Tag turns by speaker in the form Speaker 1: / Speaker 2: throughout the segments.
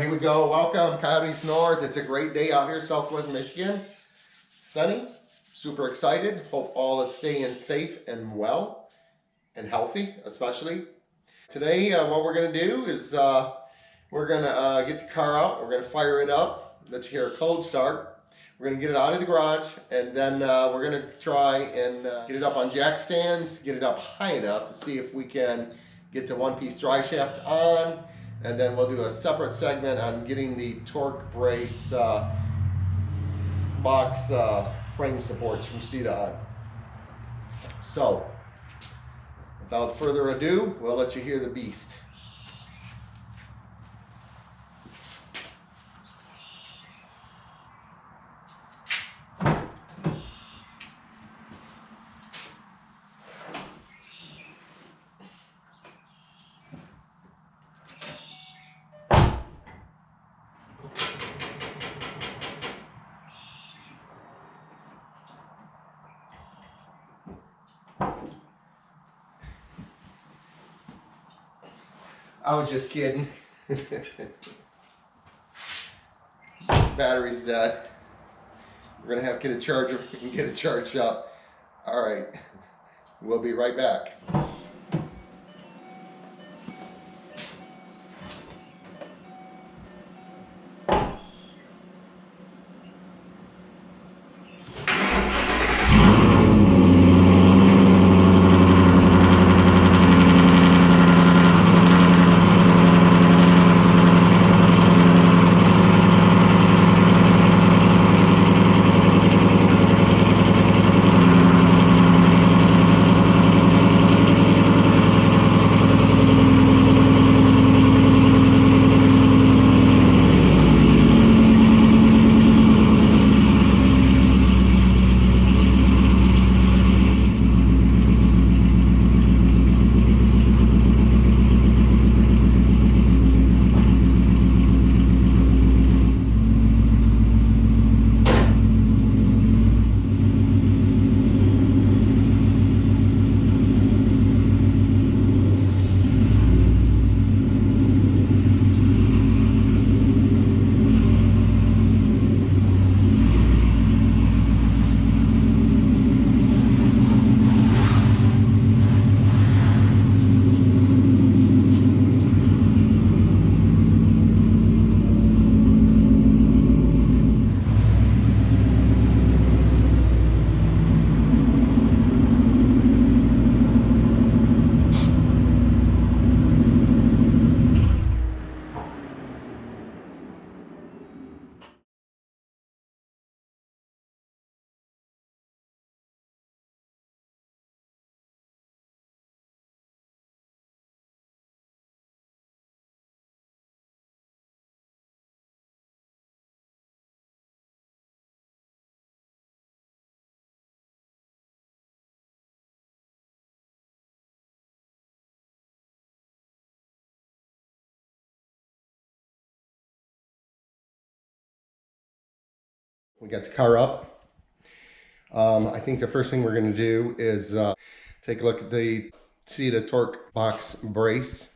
Speaker 1: here we go. Welcome, Coyotes North. It's a great day out here, Southwest Michigan. Sunny, super excited. Hope all is staying safe and well and healthy, especially. Today, what we're going to do is we're going to get the car out. We're going to fire it up. Let you hear a cold start. We're going to get it out of the garage, and then we're going to try and get it up on jack stands, get it up high enough to see if we can get the one-piece drive shaft on. And then we'll do a separate segment on getting the torque brace box frame supports from Steeda on. So, without further ado, we'll let you hear the beast. I was just kidding. Battery's dead. We're gonna have to get a charger and get it charged up. All right, we'll be right back. We got the car up. I think the first thing we're going to do is take a look at the Steeda torque box brace.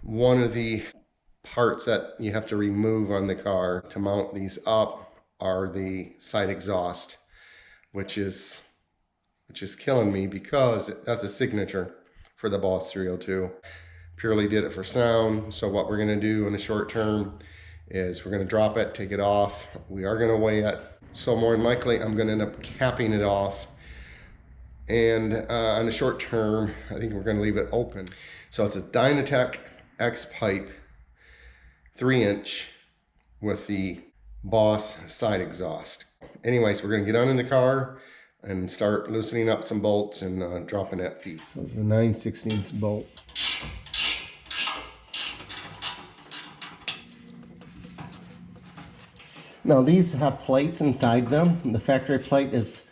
Speaker 1: One of the parts that you have to remove on the car to mount these up are the side exhaust, which is killing me because that's a signature for the Boss 302. Purely did it for sound. So what we're going to do in the short term is we're going to drop it, take it off. We are going to weigh it. So more than likely, I'm going to end up capping it off. And on the short term, I think we're going to leave it open. So it's a Dynatec X pipe, 3-inch with the Boss side exhaust. Anyways, we're going to get on in the car and start loosening up some bolts and dropping that piece. So it's a 9/16 bolt. Now these have plates inside them. The factory plate is,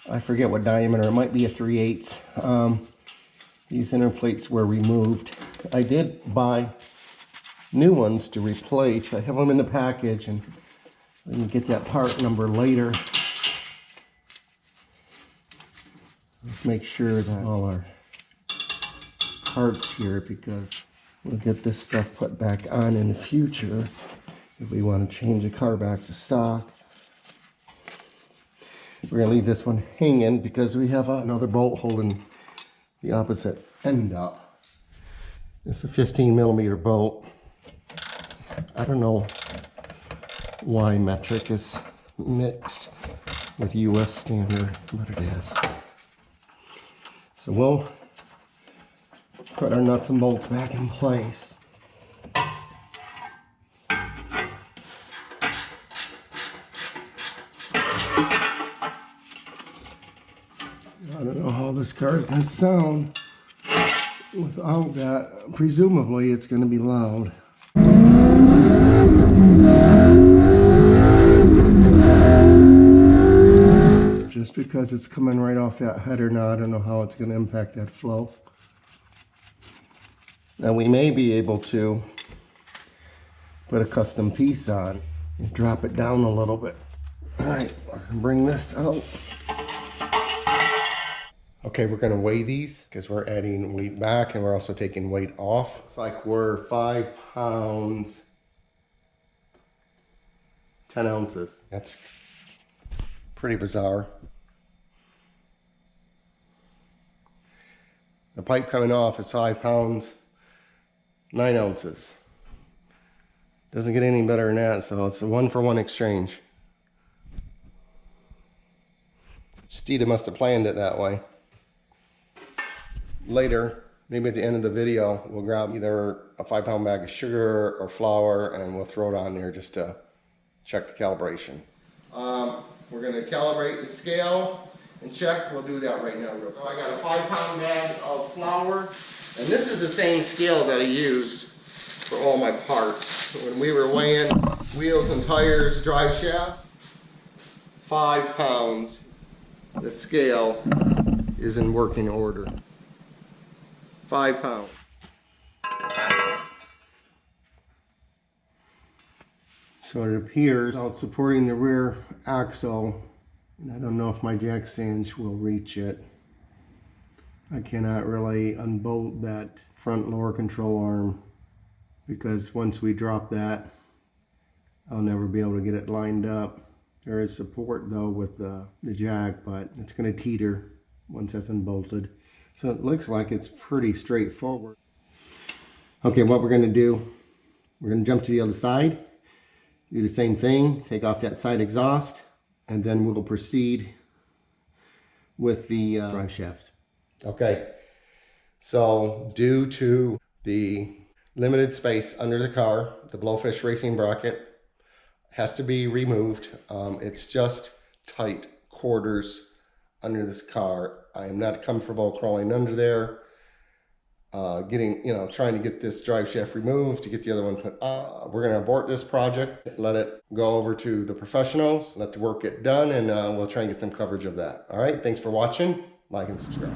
Speaker 1: I forget what diameter, it might be a 3/8. These inner plates were removed. I did buy new ones to replace. I have them in the package and we can get that part number later. Let's make sure that all our parts here, because We'll get this stuff put back on in the future if we want to change the car back to stock. We're going to leave this one hanging because we have another bolt holding the opposite end up. It's a 15mm bolt. I don't know why metric is mixed with US standard, but it is. So we'll put our nuts and bolts back in place. I don't know how this car is going to sound without that. Presumably it's going to be loud. Just because it's coming right off that header now, I don't know how it's going to impact that flow. Now we may be able to put a custom piece on and drop it down a little bit. All right, bring this out. Okay, we're going to weigh these because we're adding weight back and we're also taking weight off. Looks like we're 5 pounds, 10 ounces. That's pretty bizarre. The pipe coming off is 5 pounds, 9 ounces. Doesn't get any better than that, so it's a 1-for-1 exchange. Steeda must have planned it that way. Later, maybe at the end of the video, we'll grab either a 5-pound bag of sugar or flour and we'll throw it on there just to check the calibration. We're going to calibrate the scale and check. We'll do that right now. So I got a 5-pound bag of flour, and this is the same scale that I used for all my parts. When we were weighing wheels and tires, drive shaft, 5 pounds. The scale is in working order. 5 pounds. So it appears out supporting the rear axle, and I don't know if my jack stands will reach it. I cannot really unbolt that front lower control arm because once we drop that, I'll never be able to get it lined up. There is support though with the jack, but it's going to teeter once that's unbolted. So it looks like it's pretty straightforward. Okay, what we're going to do, we're going to jump to the other side, do the same thing, take off that side exhaust, and then we'll proceed with the drive shaft. Okay, so due to the limited space under the car, the Blowfish racing bracket has to be removed. It's just tight quarters under this car. I am not comfortable crawling under there, trying to get this drive shaft removed to get the other one put on. We're going to abort this project, let it go over to the professionals, let the work get done, and we'll try and get some coverage of that. All right, thanks for watching. Like and subscribe.